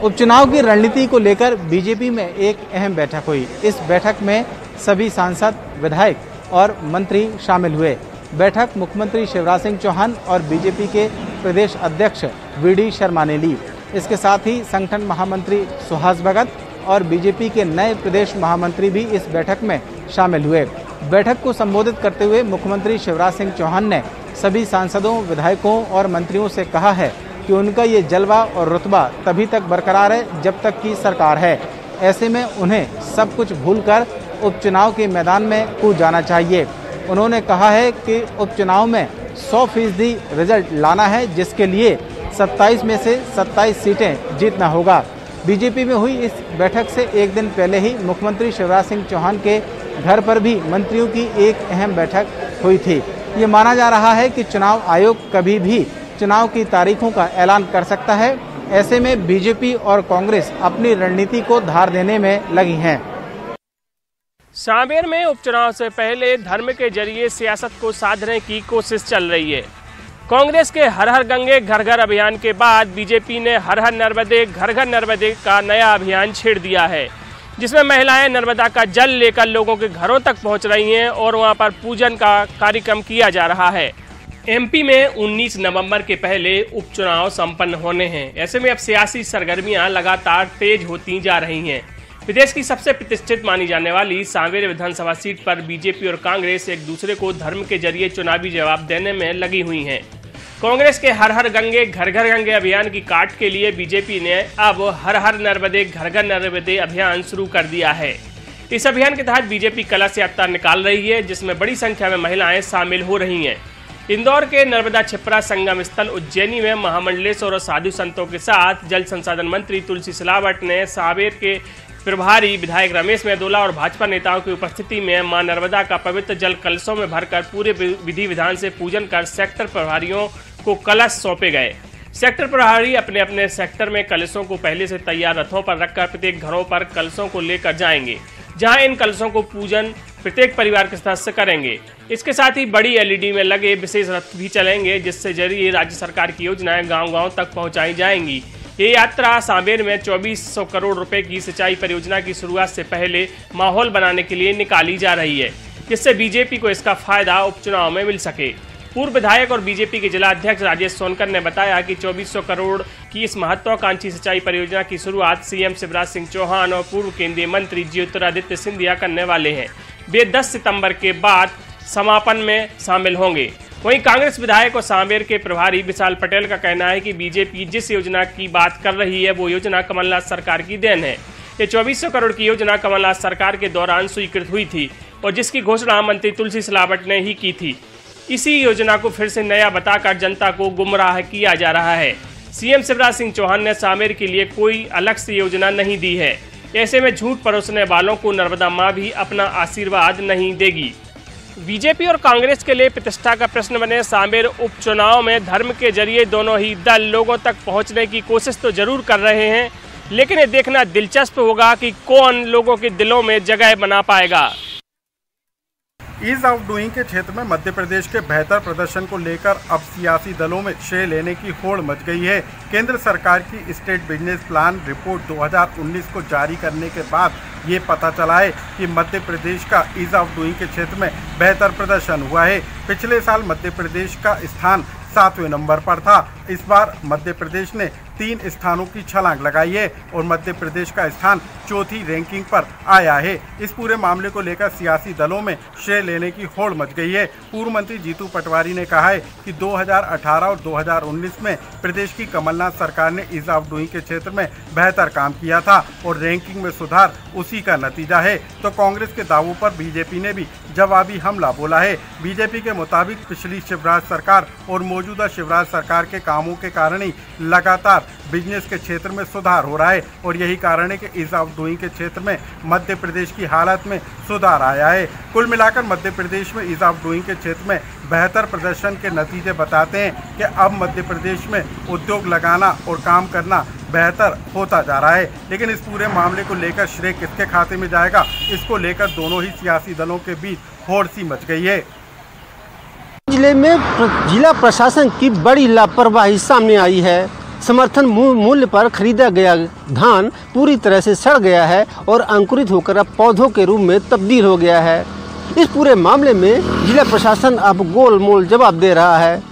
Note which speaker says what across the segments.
Speaker 1: उपचुनाव की रणनीति को लेकर बीजेपी में एक अहम बैठक हुई। इस बैठक में सभी सांसद, विधायक और मंत्री शामिल हुए। बैठक मुख्यमंत्री शिवराज सिंह चौहान और बीजेपी के प्रदेश अध्यक्ष वीडी शर्मा ने ली। इसके साथ ही संगठन महामंत्री सुहास भगत और बीजेपी के नए प्रदेश महामंत्री भी इस बैठक में शामिल हुए। बैठक को संबोधित करते हुए मुख्यमंत्री शिवराज सिंह चौहान ने सभी सांसदों, विधायकों और मंत्रियों से कहा है कि उनका ये जलवा और रुतबा तभी तक बरकरार है जब तक की सरकार है। ऐसे में उन्हें सब कुछ भूलकर उपचुनाव के मैदान में कूद जाना चाहिए। उन्होंने कहा है कि उपचुनाव में 100% रिजल्ट लाना है, जिसके लिए 27 में से 27 सीटें जीतना होगा। बीजेपी में हुई इस बैठक से एक दिन पहले ही मुख्यमंत्री शिवराज सिंह चौहान के घर पर भी मंत्रियों की एक अहम बैठक हुई थी। ये माना जा रहा है कि चुनाव आयोग कभी भी चुनाव की तारीखों का ऐलान कर सकता है। ऐसे में बीजेपी और कांग्रेस अपनी रणनीति को धार देने में लगी हैं।
Speaker 2: सांवेर में उपचुनाव से पहले धर्म के जरिए सियासत को साधने की कोशिश चल रही है। कांग्रेस के हर हर गंगे घर घर अभियान के बाद बीजेपी ने हर हर नर्मदे घर घर नर्मदे का नया अभियान छेड़ दिया है, जिसमें महिलाएं नर्मदा का जल लेकर लोगों के घरों तक पहुंच रही हैं और वहां पर पूजन का कार्यक्रम किया जा रहा है। एमपी में 19 नवंबर के पहले उपचुनाव संपन्न होने हैं। ऐसे में अब सियासी सरगर्मियां लगातार तेज होती जा रही हैं। प्रदेश की सबसे प्रतिष्ठित मानी जाने वाली सांवेर विधानसभा सीट पर बीजेपी और कांग्रेस एक दूसरे को धर्म के जरिए चुनावी जवाब देने में लगी हुई हैं। कांग्रेस के हर हर गंगे घर घर गंगे अभियान की काट के लिए बीजेपी ने अब हर हर नर्मदे घर घर नर्मदे अभियान शुरू कर दिया है। इस अभियान के तहत बीजेपी कलश यात्रा निकाल रही है, जिसमें बड़ी संख्या में महिलाएं शामिल हो रही हैं। इंदौर के नर्मदा छिपरा संगम स्थल उज्जैनी में महामंडलेश्वर और साधु संतों के साथ जल संसाधन मंत्री तुलसी सिलावट ने सांवेर के प्रभारी विधायक रमेश मेहदोला और भाजपा नेताओं की उपस्थिति में मां नर्मदा का पवित्र जल कलशों में भरकर पूरे विधि विधान से पूजन कर सेक्टर प्रभारियों को कलश सौंपे गए। सेक्टर प्रभारी अपने अपने सेक्टर में कलशों को पहले से तैयार रथों पर रखकर प्रत्येक घरों पर कलशों को लेकर जाएंगे, जहां इन कलशों को पूजन प्रत्येक परिवार के सदस्य करेंगे। इसके साथ ही बड़ी एलईडी में लगे विशेष रथ भी चलेंगे, जिससे जरिए राज्य सरकार की योजनाएं गांव-गांव तक पहुंचाई जाएंगी। ये यात्रा सांवेर में 2400 करोड़ रुपए की सिंचाई परियोजना की शुरुआत से पहले माहौल बनाने के लिए निकाली जा रही है, जिससे बीजेपी को इसका फायदा उपचुनाव में मिल सके। पूर्व विधायक और बीजेपी के जिला अध्यक्ष राजेश सोनकर ने बताया कि 2400 करोड़ की इस महत्वाकांक्षी सिंचाई परियोजना की शुरुआत सीएम शिवराज सिंह चौहान और पूर्व केंद्रीय मंत्री ज्योतिरादित्य सिंधिया करने वाले हैं। वे 10 सितंबर के बाद समापन में शामिल होंगे। वहीं कांग्रेस विधायक और सांवेर के प्रभारी विशाल पटेल का कहना है कि बीजेपी जिस योजना की बात कर रही है वो योजना कमलनाथ सरकार की देन है। ये 2400 करोड़ की योजना कमलनाथ सरकार के दौरान स्वीकृत हुई थी और जिसकी घोषणा मंत्री तुलसी सिलावट ने ही की थी। इसी योजना को फिर से नया बताकर जनता को गुमराह किया जा रहा है। सीएम शिवराज सिंह चौहान ने सांवेर के लिए कोई अलग से योजना नहीं दी है। ऐसे में झूठ परोसने वालों को नर्मदा मां भी अपना आशीर्वाद नहीं देगी। बीजेपी और कांग्रेस के लिए प्रतिष्ठा का प्रश्न बने सांवेर उपचुनाव में धर्म के जरिए दोनों ही दल लोगों तक पहुंचने की कोशिश तो जरूर कर रहे हैं, लेकिन ये देखना दिलचस्प होगा कि कौन लोगों के दिलों में जगह बना पाएगा।
Speaker 3: ईज ऑफ डूइंग के क्षेत्र में मध्य प्रदेश के बेहतर प्रदर्शन को लेकर अब सियासी दलों में श्रेय लेने की होड़ मच गई है। केंद्र सरकार की स्टेट बिजनेस प्लान रिपोर्ट 2019 को जारी करने के बाद ये पता चला है कि मध्य प्रदेश का ईज ऑफ डूइंग के क्षेत्र में बेहतर प्रदर्शन हुआ है। पिछले साल मध्य प्रदेश का स्थान 7वें नंबर पर था। इस बार मध्य प्रदेश ने 3 स्थानों की छलांग लगाई है और मध्य प्रदेश का स्थान चौथी रैंकिंग पर आया है। इस पूरे मामले को लेकर सियासी दलों में श्रेय लेने की होड़ मच गई है। पूर्व मंत्री जीतू पटवारी ने कहा है कि 2018 और 2019 में प्रदेश की कमलनाथ सरकार ने ईज ऑफ डूइंग के क्षेत्र में बेहतर काम किया था और रैंकिंग में सुधार उसी का नतीजा है। तो कांग्रेस के दावों पर बीजेपी ने भी जवाबी हमला बोला है। बीजेपी के मुताबिक पिछली शिवराज सरकार और मौजूदा शिवराज सरकार के कामों के कारण ही लगातार बिजनेस के क्षेत्र में सुधार हो रहा है और यही कारण है कि ईज ऑफ डूइंग के क्षेत्र में मध्य प्रदेश की हालत में सुधार आया है। कुल मिलाकर मध्य प्रदेश में ईज ऑफ डूइंग के क्षेत्र में बेहतर प्रदर्शन के नतीजे बताते हैं कि अब मध्य प्रदेश में उद्योग लगाना और काम करना बेहतर होता जा रहा है। लेकिन इस पूरे मामले को लेकर श्रेय किसके खाते में जाएगा, इसको लेकर दोनों ही सियासी दलों के बीच होड़ सी मच गई है।
Speaker 4: जिले में जिला प्रशासन की बड़ी लापरवाही सामने आई है। समर्थन मूल्य पर खरीदा गया धान पूरी तरह से सड़ गया है और अंकुरित होकर अब पौधों के रूप में तब्दील हो गया है। इस पूरे मामले में जिला प्रशासन अब गोलमोल जवाब दे रहा है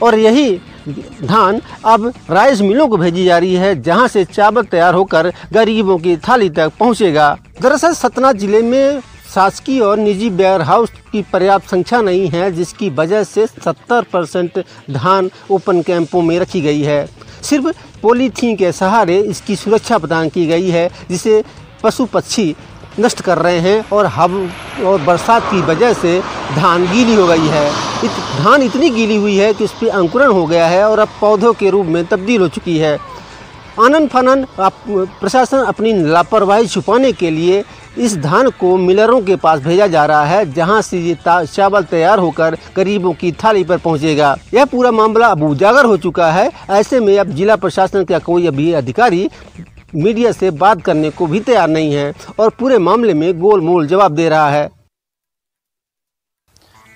Speaker 4: और यही धान अब राइस मिलों को भेजी जा रही है, जहां से चावल तैयार होकर गरीबों की थाली तक पहुंचेगा। दरअसल सतना जिले में शासकीय और निजी वेयर हाउस की पर्याप्त संख्या नहीं है, जिसकी वजह से 70% धान ओपन कैंपों में रखी गई है। सिर्फ पॉलीथीन के सहारे इसकी सुरक्षा प्रदान की गई है, जिसे पशु पक्षी नष्ट कर रहे हैं और हवा और बरसात की वजह से धान गीली हो गई है। धान इतनी गीली हुई है कि उस पर अंकुरण हो गया है और अब पौधों के रूप में तब्दील हो चुकी है। आनन फानन प्रशासन अपनी लापरवाही छुपाने के लिए इस धान को मिलरों के पास भेजा जा रहा है, जहां से ये चावल तैयार होकर गरीबों की थाली पर पहुंचेगा। यह पूरा मामला अब उजागर हो चुका है। ऐसे में अब जिला प्रशासन का कोई अभी अधिकारी मीडिया से बात करने को भी तैयार नहीं है और पूरे मामले में गोलमोल जवाब दे रहा है।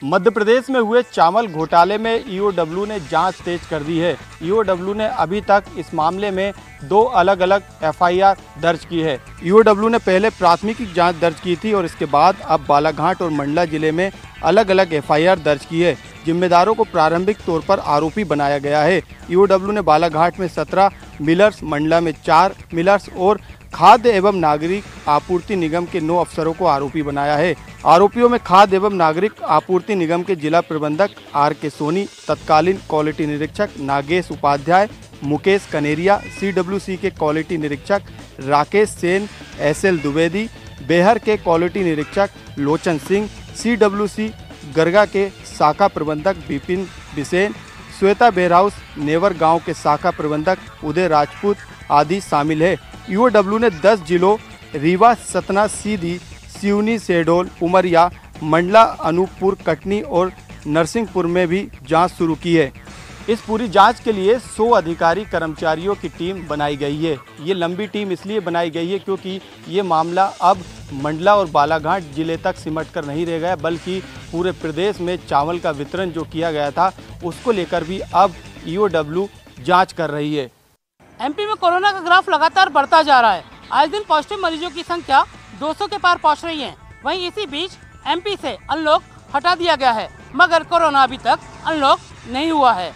Speaker 1: मध्य प्रदेश में हुए चावल घोटाले में ईओडब्ल्यू ने जांच तेज कर दी है। ईओडब्ल्यू ने अभी तक इस मामले में 2 अलग अलग एफआईआर दर्ज की है। ईओडब्ल्यू ने पहले प्राथमिक जांच दर्ज की थी और इसके बाद अब बालाघाट और मंडला जिले में अलग अलग एफआईआर दर्ज की है। जिम्मेदारों को प्रारंभिक तौर पर आरोपी बनाया गया है। ईओडब्ल्यू ने बालाघाट में 17 मिलर्स, मंडला में 4 मिलर्स और खाद्य एवं नागरिक आपूर्ति निगम के 9 अफसरों को आरोपी बनाया है। आरोपियों में खाद्य एवं नागरिक आपूर्ति निगम के जिला प्रबंधक आर.के. सोनी, तत्कालीन क्वालिटी निरीक्षक नागेश उपाध्याय, मुकेश कनेरिया, सीडब्ल्यूसी के क्वालिटी निरीक्षक राकेश सेन, एसएल द्विवेदी, बेहर के क्वालिटी निरीक्षक लोचन सिंह, सीडब्ल्यूसी गरगा के शाखा प्रबंधक विपिन बिसेन, श्वेता वेयरहाउस नेवर गांव के शाखा प्रबंधक उदय राजपूत आदि शामिल है। ईओडब्ल्यू ने 10 जिलों रीवा, सतना, सीधी, सिवनी, शहडोल, उमरिया, मंडला, अनूपपुर, कटनी और नरसिंहपुर में भी जांच शुरू की है। इस पूरी जांच के लिए 100 अधिकारी कर्मचारियों की टीम बनाई गई है। ये लंबी टीम इसलिए बनाई गई है क्योंकि ये मामला अब मंडला और बालाघाट जिले तक सिमट कर नहीं रह गया, बल्कि पूरे प्रदेश में चावल का वितरण जो किया गया था उसको लेकर भी अब ईओडब्ल्यू जांच कर रही है।
Speaker 5: एमपी में कोरोना का ग्राफ लगातार बढ़ता जा रहा है। आज दिन पॉजिटिव मरीजों की संख्या 200 के पार पहुंच रही है। वहीं इसी बीच एमपी से अनलॉक हटा दिया गया है, मगर कोरोना अभी तक अनलॉक नहीं हुआ है।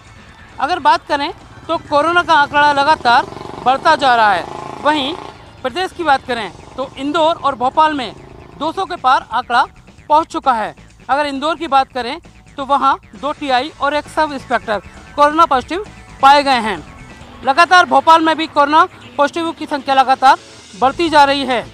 Speaker 5: अगर बात करें तो कोरोना का आंकड़ा लगातार बढ़ता जा रहा है। वहीं प्रदेश की बात करें तो इंदौर और भोपाल में 200 के पार आंकड़ा पहुंच चुका है। अगर इंदौर की बात करें तो वहां 2 टीआई और 1 सब इंस्पेक्टर कोरोना पॉजिटिव पाए गए हैं। लगातार भोपाल में भी कोरोना पॉजिटिव की संख्या लगातार बढ़ती जा रही है।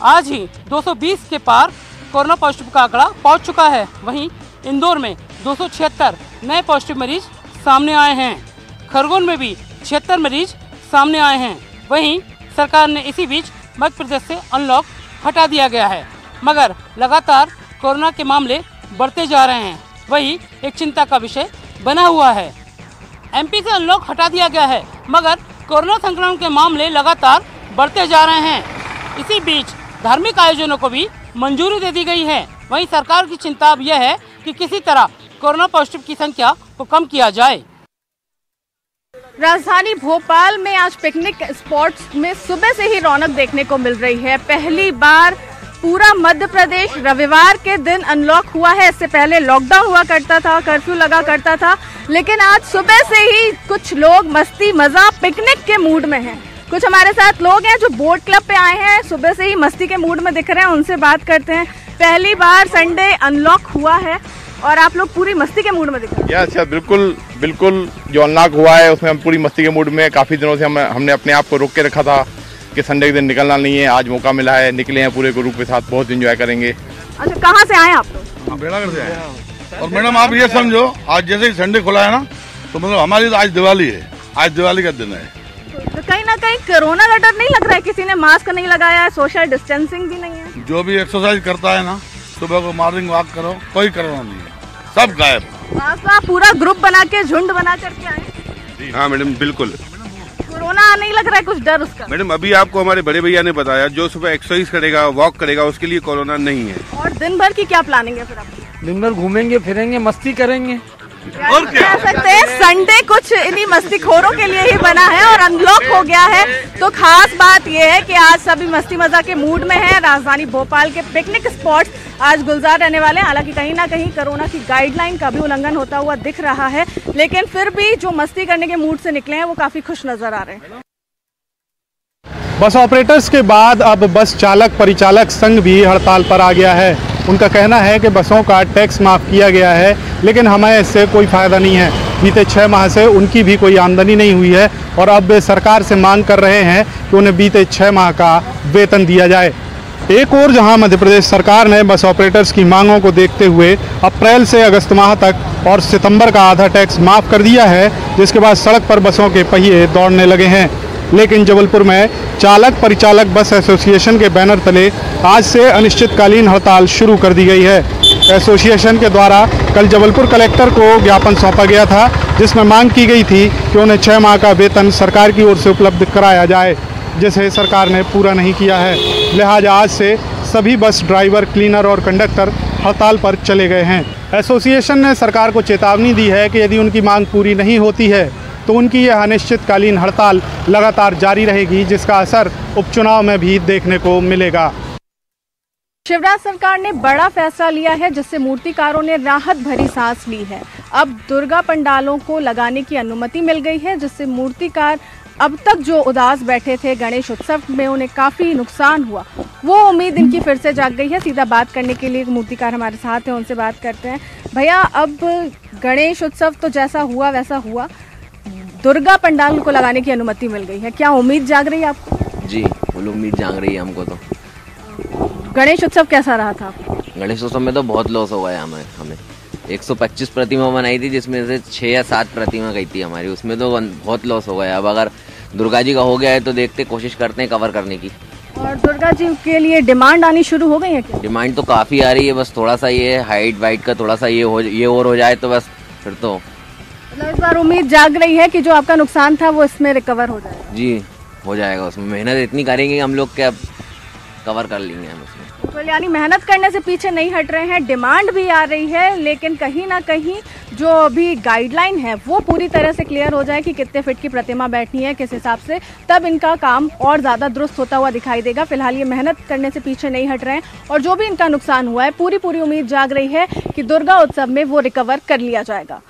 Speaker 5: आज ही 220 के पार कोरोना पॉजिटिव का आंकड़ा पहुंच चुका है। वहीं इंदौर में 276 नए पॉजिटिव मरीज सामने आए हैं। खरगोन में भी 76 मरीज सामने आए हैं। वहीं सरकार ने इसी बीच मध्य प्रदेश से अनलॉक हटा दिया गया है, मगर लगातार कोरोना के मामले बढ़ते जा रहे हैं। वही एक चिंता का विषय बना हुआ है। एमपी से अनलॉक हटा दिया गया है, मगर कोरोना संक्रमण के मामले लगातार बढ़ते जा रहे हैं। इसी बीच धार्मिक आयोजनों को भी मंजूरी दे दी गई है। वहीं सरकार की चिंता अब यह है कि किसी तरह कोरोना पॉजिटिव की संख्या को कम किया जाए।
Speaker 6: राजधानी भोपाल में आज पिकनिक स्पॉट्स में सुबह से ही रौनक देखने को मिल रही है। पहली बार पूरा मध्य प्रदेश रविवार के दिन अनलॉक हुआ है। इससे पहले लॉकडाउन हुआ करता था, कर्फ्यू लगा करता था, लेकिन आज सुबह से ही कुछ लोग मस्ती मजा पिकनिक के मूड में हैं। कुछ हमारे साथ लोग हैं जो बोट क्लब पे आए हैं, सुबह से ही मस्ती के मूड में दिख रहे हैं, उनसे बात करते हैं। पहली बार संडे अनलॉक हुआ है और आप लोग पूरी मस्ती के मूड में दिख रहे हैं।
Speaker 7: अच्छा, बिल्कुल जो अनलॉक हुआ है उसमें हम पूरी मस्ती के मूड में। काफी दिनों से हमने अपने आप को रोक के रखा था कि संडे के दिन निकलना नहीं है। आज मौका मिला है, निकले हैं पूरे ग्रुप के साथ, बहुत एंजॉय करेंगे।
Speaker 6: अच्छा, कहाँ से आए आप लोग?
Speaker 8: बेड़ागढ़ से आए। और मैडम आप ये समझो, आज जैसे ही संडे खुला है ना, तो मतलब हमारी तो आज दिवाली है, आज दिवाली का दिन है।
Speaker 6: तो कहीं ना कहीं कोरोना का डर नहीं लग रहा है? किसी ने मास्क नहीं लगाया है, सोशल डिस्टेंसिंग भी नहीं है।
Speaker 8: जो भी एक्सरसाइज करता है ना, सुबह को मॉर्निंग वॉक करो, कोई कोरोना नहीं है, सब गायब।
Speaker 6: आप पूरा ग्रुप बना के, झुंड बना करके आए?
Speaker 9: हाँ मैडम, बिल्कुल।
Speaker 6: कोरोना नहीं लग रहा है कुछ डर उसका?
Speaker 9: मैडम अभी आपको हमारे बड़े भैया ने बताया, जो सुबह एक्सरसाइज करेगा, वॉक करेगा, उसके लिए कोरोना नहीं है।
Speaker 6: और दिन भर की क्या प्लानिंग है फिर आपकी?
Speaker 10: दिन भर घूमेंगे फिरेंगे, मस्ती करेंगे
Speaker 8: और क्या
Speaker 6: कह सकते हैं संडे कुछ इन्हीं मस्तीखोरों के लिए ही बना है और अनलॉक हो गया है। तो खास बात यह है कि आज सभी मस्ती मजा के मूड में है। राजधानी भोपाल के पिकनिक स्पॉट्स आज गुलजार रहने वाले हैं। हालांकि कहीं ना कहीं कोरोना की गाइडलाइन का भी उल्लंघन होता हुआ दिख रहा है, लेकिन फिर भी जो मस्ती करने के मूड से निकले हैं वो काफी खुश नजर आ रहे हैं।
Speaker 3: बस ऑपरेटर्स के बाद अब बस चालक परिचालक संघ भी हड़ताल पर आ गया है। उनका कहना है कि बसों का टैक्स माफ़ किया गया है, लेकिन हमें इससे कोई फ़ायदा नहीं है। बीते 6 माह से उनकी भी कोई आमदनी नहीं हुई है और अब वे सरकार से मांग कर रहे हैं कि उन्हें बीते 6 माह का वेतन दिया जाए। एक और जहां मध्य प्रदेश सरकार ने बस ऑपरेटर्स की मांगों को देखते हुए अप्रैल से अगस्त माह तक और सितंबर का आधा टैक्स माफ़ कर दिया है, जिसके बाद सड़क पर बसों के पहिए दौड़ने लगे हैं। लेकिन जबलपुर में चालक परिचालक बस एसोसिएशन के बैनर तले आज से अनिश्चितकालीन हड़ताल शुरू कर दी गई है। एसोसिएशन के द्वारा कल जबलपुर कलेक्टर को ज्ञापन सौंपा गया था, जिसमें मांग की गई थी कि उन्हें 6 माह का वेतन सरकार की ओर से उपलब्ध कराया जाए, जिसे सरकार ने पूरा नहीं किया है। लिहाजा आज से सभी बस ड्राइवर, क्लीनर और कंडक्टर हड़ताल पर चले गए हैं। एसोसिएशन ने सरकार को चेतावनी दी है कि यदि उनकी मांग पूरी नहीं होती है तो उनकी यह अनिश्चितकालीन हड़ताल लगातार जारी रहेगी, जिसका असर उपचुनाव में भी देखने को मिलेगा।
Speaker 6: शिवराज सरकार ने बड़ा फैसला लिया है, जिससे मूर्तिकारों ने राहत भरी सांस ली है। अब दुर्गा पंडालों को लगाने की अनुमति मिल गई है, जिससे मूर्तिकार अब तक जो उदास बैठे थे गणेश उत्सव में, उन्हें काफी नुकसान हुआ, वो उम्मीद इनकी फिर से जाग गई है। सीधा बात करने के लिए एक मूर्तिकार हमारे साथ हैं, उनसे बात करते हैं। भैया, अब गणेश उत्सव तो जैसा हुआ वैसा हुआ, दुर्गा पंडाल को लगाने की अनुमति मिल गई है, क्या उम्मीद जाग रही है आपको?
Speaker 10: जी, फुल उम्मीद जाग रही है हमको। तो
Speaker 6: गणेश उत्सव कैसा रहा था?
Speaker 10: गणेश उत्सव में तो बहुत लॉस हो गया हमें 125 प्रतिमा बनाई थी, जिसमें से 6 या 7 प्रतिमा गई थी हमारी, उसमें तो बहुत लॉस हो गया। अब अगर दुर्गा जी का हो गया है तो देखते कोशिश करते हैं कवर करने की।
Speaker 6: और दुर्गा जी के लिए डिमांड आनी शुरू हो गई है क्या?
Speaker 10: डिमांड तो काफ़ी आ रही है, बस थोड़ा सा ये हाइट वाइट का थोड़ा सा ये और हो जाए तो बस फिर तो
Speaker 6: इस बार उम्मीद जाग रही है कि जो आपका नुकसान था वो इसमें रिकवर हो जाएगा।
Speaker 10: जी, हो जाएगा। उसमें मेहनत इतनी करेंगे हम लोग कि अब कवर कर लेंगे हम उसमें।
Speaker 6: तो यानी मेहनत करने से पीछे नहीं हट रहे हैं, डिमांड भी आ रही है, लेकिन कहीं ना कहीं जो अभी गाइडलाइन है वो पूरी तरह से क्लियर हो जाए कि कितने फिट की प्रतिमा बैठनी है, किस हिसाब से, तब इनका काम और ज़्यादा दुरुस्त होता हुआ दिखाई देगा। फिलहाल ये मेहनत करने से पीछे नहीं हट रहे हैं और जो भी इनका नुकसान हुआ है पूरी उम्मीद जाग रही है कि दुर्गा उत्सव में वो रिकवर कर लिया जाएगा।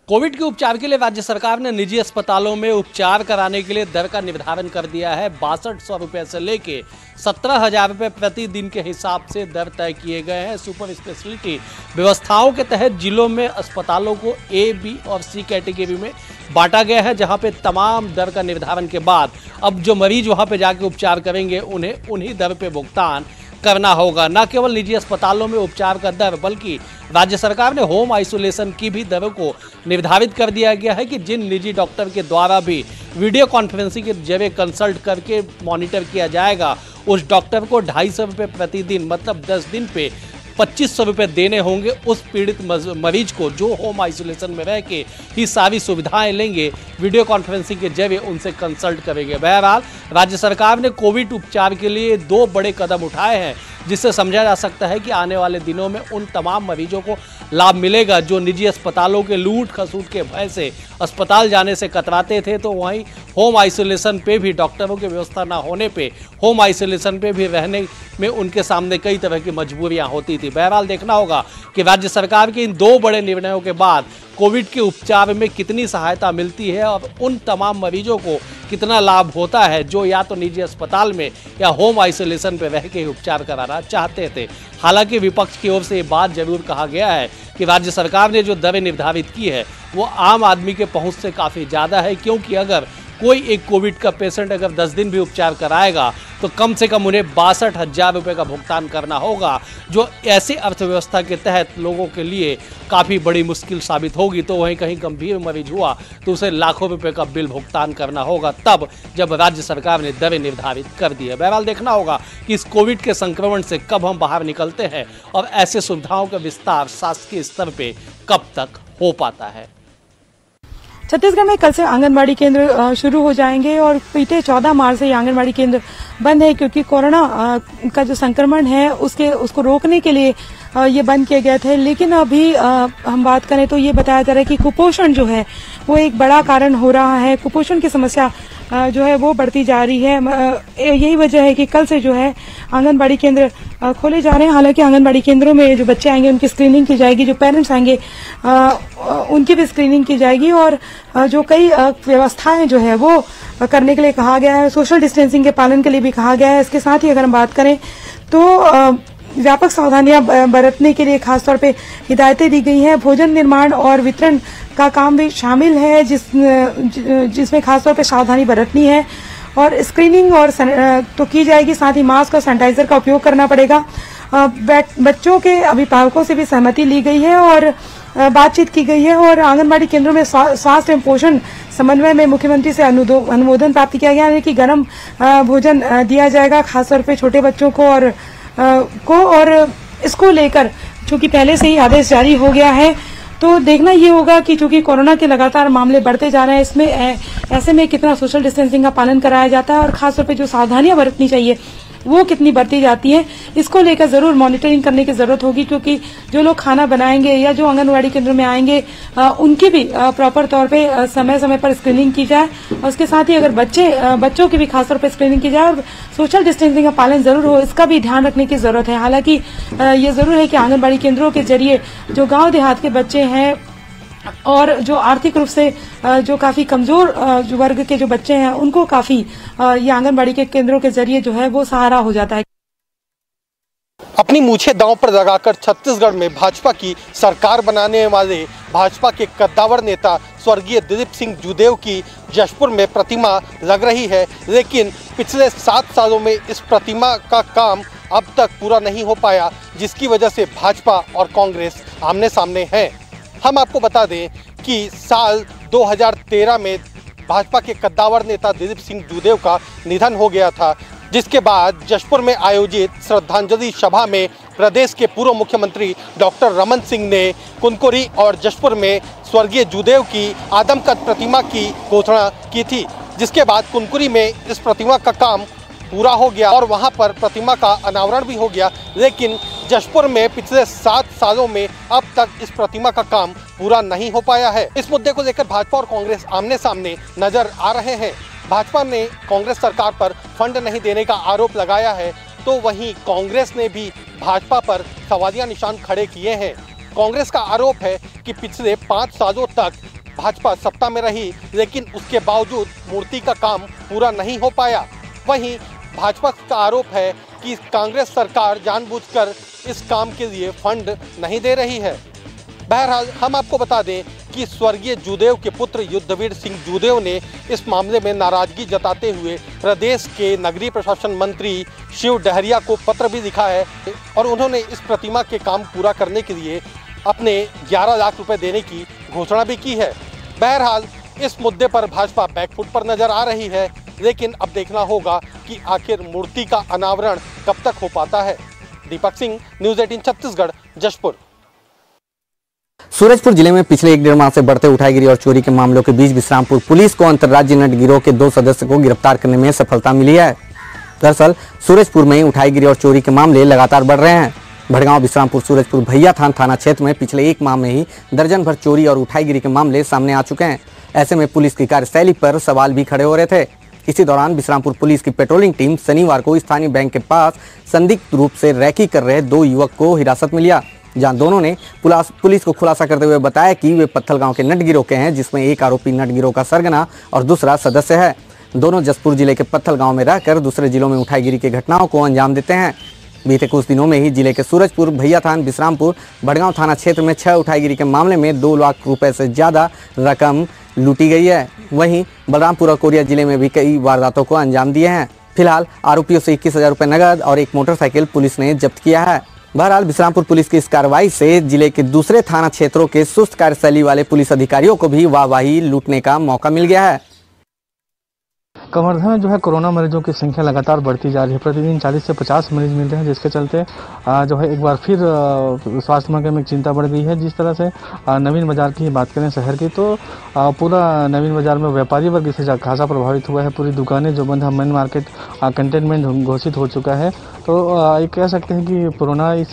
Speaker 11: कोविड के उपचार के लिए राज्य सरकार ने निजी अस्पतालों में उपचार कराने के लिए दर का निर्धारण कर दिया है। 6200 रुपये से लेके 17,000 रुपये प्रतिदिन के हिसाब से दर तय किए गए हैं। सुपर स्पेशलिटी व्यवस्थाओं के तहत जिलों में अस्पतालों को ए, बी और सी कैटेगरी में बांटा गया है, जहां पे तमाम दर का निर्धारण के बाद अब जो मरीज वहां पे जाके उपचार करेंगे उन्हें उन्हीं दर पे भुगतान करना होगा। न केवल निजी अस्पतालों में उपचार का दर, बल्कि राज्य सरकार ने होम आइसोलेशन की भी दरों को निर्धारित कर दिया गया है कि जिन निजी डॉक्टर के द्वारा भी वीडियो कॉन्फ्रेंसिंग के जरिए कंसल्ट करके मॉनिटर किया जाएगा, उस डॉक्टर को 250 रुपये प्रतिदिन, मतलब 10 दिन पे 2500 रुपये देने होंगे उस पीड़ित मरीज को जो होम आइसोलेशन में रह के ही सारी सुविधाएं लेंगे, वीडियो कॉन्फ्रेंसिंग के जरिए उनसे कंसल्ट करेंगे। बहरहाल राज्य सरकार ने कोविड उपचार के लिए 2 बड़े कदम उठाए हैं, जिससे समझा जा सकता है कि आने वाले दिनों में उन तमाम मरीजों को लाभ मिलेगा जो निजी अस्पतालों के लूट खसूट के भय से अस्पताल जाने से कतराते थे। तो वहीं होम आइसोलेशन पे भी डॉक्टरों की व्यवस्था ना होने पे होम आइसोलेशन पे भी रहने में उनके सामने कई तरह की मजबूरियां होती थी। बहरहाल देखना होगा कि राज्य सरकार के इन 2 बड़े निर्णयों के बाद कोविड के उपचार में कितनी सहायता मिलती है और उन तमाम मरीजों को कितना लाभ होता है जो या तो निजी अस्पताल में या होम आइसोलेशन पर रह के उपचार कराना चाहते थे। हालांकि विपक्ष की ओर से ये बात जरूर कहा गया है कि राज्य सरकार ने जो दरें निर्धारित की है वो आम आदमी के पहुंच से काफ़ी ज़्यादा है, क्योंकि अगर कोई एक कोविड का पेशेंट अगर 10 दिन भी उपचार कराएगा तो कम से कम उन्हें 62,000 रुपये का भुगतान करना होगा, जो ऐसी अर्थव्यवस्था के तहत लोगों के लिए काफ़ी बड़ी मुश्किल साबित होगी। तो वहीं कहीं गंभीर मरीज हुआ तो उसे लाखों रुपए का बिल भुगतान करना होगा, तब जब राज्य सरकार ने दरें निर्धारित कर दी है। बहरहाल देखना होगा कि इस कोविड के संक्रमण से कब हम बाहर निकलते हैं और ऐसे सुविधाओं का विस्तार शासकीय स्तर पर कब तक हो पाता है।
Speaker 12: छत्तीसगढ़ में कल से आंगनबाड़ी केंद्र शुरू हो जाएंगे और बीते 14 मार्च से ये आंगनबाड़ी केंद्र बंद है, क्योंकि कोरोना का जो संक्रमण है उसको रोकने के लिए ये बंद किए गए थे। लेकिन अभी हम बात करें तो ये बताया जा रहा है कि कुपोषण जो है वो एक बड़ा कारण हो रहा है। कुपोषण की समस्या जो है वो बढ़ती जा रही है। यही वजह है कि कल से जो है आंगनबाड़ी केंद्र खोले जा रहे हैं। हालांकि आंगनबाड़ी केंद्रों में जो बच्चे आएंगे उनकी स्क्रीनिंग की जाएगी, जो पेरेंट्स आएंगे उनकी भी स्क्रीनिंग की जाएगी और जो कई व्यवस्थाएं जो है वो करने के लिए कहा गया है। सोशल डिस्टेंसिंग के पालन के लिए भी कहा गया है। इसके साथ ही अगर हम बात करें तो व्यापक सावधानियां बरतने के लिए खासतौर पे हिदायतें दी गई हैं। भोजन निर्माण और वितरण का काम भी शामिल है, जिसमें खासतौर पे सावधानी बरतनी है और स्क्रीनिंग और तो की जाएगी। साथ ही मास्क और सैनिटाइजर का उपयोग करना पड़ेगा। बच्चों के अभिभावकों से भी सहमति ली गई है और बातचीत की गई है और आंगनबाड़ी केंद्रों में स्वास्थ्य एवं पोषण समन्वय में मुख्यमंत्री से अनुमोदन प्राप्त किया गया है कि गर्म भोजन दिया जाएगा खासतौर पे छोटे बच्चों को और इसको लेकर चूंकि पहले से ही आदेश जारी हो गया है तो देखना ये होगा कि चूंकि कोरोना के लगातार मामले बढ़ते जा रहे हैं, इसमें ऐसे में कितना सोशल डिस्टेंसिंग का पालन कराया जाता है और खासतौर पे जो सावधानियां बरतनी चाहिए वो कितनी बरती जाती है, इसको लेकर जरूर मॉनिटरिंग करने की जरूरत होगी। क्योंकि जो लोग खाना बनाएंगे या जो आंगनबाड़ी केंद्रों में आएंगे उनकी भी प्रॉपर तौर पे समय समय पर स्क्रीनिंग की जाए और उसके साथ ही अगर बच्चों की भी खासतौर पर स्क्रीनिंग की जाए और सोशल डिस्टेंसिंग का पालन जरूर हो, इसका भी ध्यान रखने की जरूरत है। हालांकि ये जरूर है कि आंगनबाड़ी केंद्रों के जरिए जो गाँव देहात के बच्चे हैं और जो आर्थिक रूप से जो काफी कमजोर जो वर्ग के जो बच्चे हैं उनको काफी ये आंगनबाड़ी के केंद्रों के जरिए जो है वो सहारा हो जाता है।
Speaker 13: अपनी मूछें दांव पर लगाकर छत्तीसगढ़ में भाजपा की सरकार बनाने वाले भाजपा के कद्दावर नेता स्वर्गीय दिलीप सिंह जूदेव की जशपुर में प्रतिमा लग रही है, लेकिन पिछले 7 सालों में इस प्रतिमा का काम अब तक पूरा नहीं हो पाया, जिसकी वजह से भाजपा और कांग्रेस आमने सामने हैं। हम आपको बता दें कि साल 2013 में भाजपा के कद्दावर नेता दिलीप सिंह जूदेव का निधन हो गया था, जिसके बाद जशपुर में आयोजित श्रद्धांजलि सभा में प्रदेश के पूर्व मुख्यमंत्री डॉक्टर रमन सिंह ने कुनकुरी और जशपुर में स्वर्गीय जूदेव की आदमकद प्रतिमा की घोषणा की थी, जिसके बाद कुनकुरी में इस प्रतिमा का काम पूरा हो गया और वहां पर प्रतिमा का अनावरण भी हो गया। लेकिन जशपुर में पिछले 7 सालों में अब तक इस प्रतिमा का काम पूरा नहीं हो पाया है। इस मुद्दे को लेकर भाजपा और कांग्रेस आमने सामने नजर आ रहे हैं। भाजपा ने कांग्रेस सरकार पर फंड नहीं देने का आरोप लगाया है, तो वहीं कांग्रेस ने भी भाजपा पर सवालिया निशान खड़े किए हैं। कांग्रेस का आरोप है कि पिछले 5 सालों तक भाजपा सत्ता में रही, लेकिन उसके बावजूद मूर्ति का काम पूरा नहीं हो पाया। वहीं भाजपा का आरोप है कि कांग्रेस सरकार जानबूझकर इस काम के लिए फंड नहीं दे रही है। बहरहाल हम आपको बता दें कि स्वर्गीय जूदेव के पुत्र युद्धवीर सिंह जूदेव ने इस मामले में नाराजगी जताते हुए प्रदेश के नगरीय प्रशासन मंत्री शिव डहरिया को पत्र भी लिखा है और उन्होंने इस प्रतिमा के काम पूरा करने के लिए अपने 11 लाख रुपए देने की घोषणा भी की है। बहरहाल इस मुद्दे पर भाजपा बैकफुट पर नजर आ रही है, लेकिन अब देखना होगा कि आखिर मूर्ति का अनावरण कब तक हो पाता है। दीपक सिंह, न्यूज़ 18 छत्तीसगढ़, जशपुर।
Speaker 14: सूरजपुर जिले में पिछले 1.5 माह से बढ़ते उठाईगिरी और चोरी के मामलों के बीच विश्रामपुर पुलिस को अंतर्राज्यीय नट गिरोह के 2 सदस्य को गिरफ्तार करने में सफलता मिली है। दरअसल सूरजपुर में उठाईगिरी और चोरी के मामले लगातार बढ़ रहे हैं। भड़गांव, विश्रामपुर, सूरजपुर, भैयाथान थाना क्षेत्र में पिछले 1 माह में ही दर्जन भर चोरी और उठाईगिरी के मामले सामने आ चुके हैं। ऐसे में पुलिस की कार्यशैली पर सवाल भी खड़े हो रहे थे। इसी दौरान विश्रामपुर पुलिस की पेट्रोलिंग टीम शनिवार को स्थानीय बैंक के पास संदिग्ध रूप से रैकी कर रहे 2 युवक को हिरासत में लिया, जहां दोनों ने पुलिस को खुलासा करते हुए बताया कि वे पत्थल गांव के नट गिरोह के हैं, जिसमें एक आरोपी नट गिरोह का सरगना और दूसरा सदस्य है। दोनों जसपुर जिले के पत्थल गांव में रहकर दूसरे जिलों में उठाईगिरी की घटनाओं को अंजाम देते हैं। बीते कुछ दिनों में ही जिले के सूरजपुर, भैयाथान, विश्रामपुर, भड़गांव थाना क्षेत्र में 6 उठाईगिरी के मामले में 2 लाख रुपए से ज्यादा रकम लूटी गई है। वहीं बलरामपुर और कोरिया जिले में भी कई वारदातों को अंजाम दिए हैं। फिलहाल आरोपियों से 21,000 रुपए नगद और एक मोटरसाइकिल पुलिस ने जब्त किया है। बहरहाल विश्रामपुर पुलिस की इस कार्रवाई से जिले के दूसरे थाना क्षेत्रों के सुस्त कार्यशैली वाले पुलिस अधिकारियों को भी वाहवाही लूटने का मौका मिल गया है।
Speaker 15: कवर्धा में जो है कोरोना मरीजों की संख्या लगातार बढ़ती जा रही है। प्रतिदिन 40 से 50 मरीज मिल रहे हैं, जिसके चलते जो है एक बार फिर स्वास्थ्य महकमे में चिंता बढ़ गई है। जिस तरह से नवीन बाजार की बात करें शहर की, तो पूरा नवीन बाजार में व्यापारी वर्ग इससे खासा प्रभावित हुआ है। पूरी दुकानें जो बंद है, मेन मार्केट कंटेनमेंट घोषित हो चुका है। तो ये कह सकते हैं कि कोरोना इस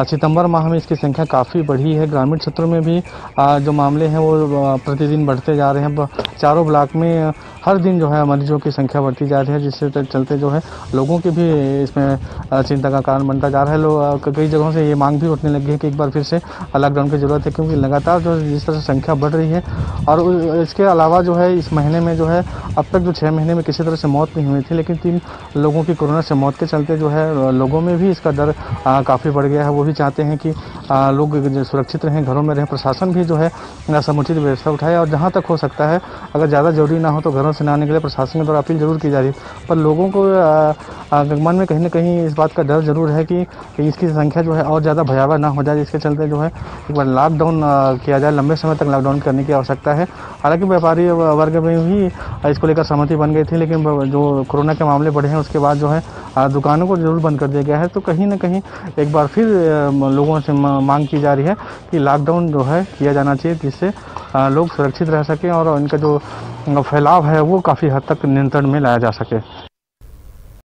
Speaker 15: सितंबर माह में इसकी संख्या काफ़ी बढ़ी है। ग्रामीण क्षेत्रों में भी जो मामले हैं वो प्रतिदिन बढ़ते जा रहे हैं। चारों ब्लॉक में हर दिन जो है मरीजों की संख्या बढ़ती जा रही है, जिससे चलते जो है लोगों की भी इसमें चिंता का कारण बनता जा रहा है। लोग कई जगहों से ये मांग भी उठने लगी है कि एक बार फिर से लॉकडाउन की ज़रूरत है, क्योंकि लगातार जो जिस तरह से संख्या बढ़ रही है। और इसके अलावा जो है इस महीने में जो है अब तक जो 6 महीने में किसी तरह से मौत नहीं हुई थी, लेकिन 3 लोगों की कोरोना से मौत के चलते जो है लोगों में भी इसका डर काफ़ी बढ़ गया है। वो भी चाहते हैं कि लोग सुरक्षित रहें, घरों में रहें। प्रशासन भी जो है समुचित व्यवस्था उठाए, और जहाँ तक हो सकता है अगर ज़्यादा जरूरी ना हो तो घरों से ना आने के लिए प्रशासन के द्वारा अपील जरूर की जा रही है। पर लोगों को मन में कहीं ना कहीं इस बात का डर जरूर है कि इसकी संख्या जो है और ज़्यादा भयावह ना हो जाए, जिसके चलते जो है एक बार लॉकडाउन किया जाए, लंबे समय तक लॉकडाउन करने की आवश्यकता है। हालांकि व्यापारी वर्ग में भी इसको लेकर सहमति बन गई थी, लेकिन जो कोरोना के मामले बढ़े हैं उसके बाद जो है दुकानों को जरूर बंद कर दिया गया है। तो कहीं ना कहीं एक बार फिर लोगों से मांग की जा रही है कि लॉकडाउन जो है किया जाना चाहिए, जिससे लोग सुरक्षित रह सकें और इनका जो फैलाव है वो काफ़ी हद तक नियंत्रण में लाया जा सके।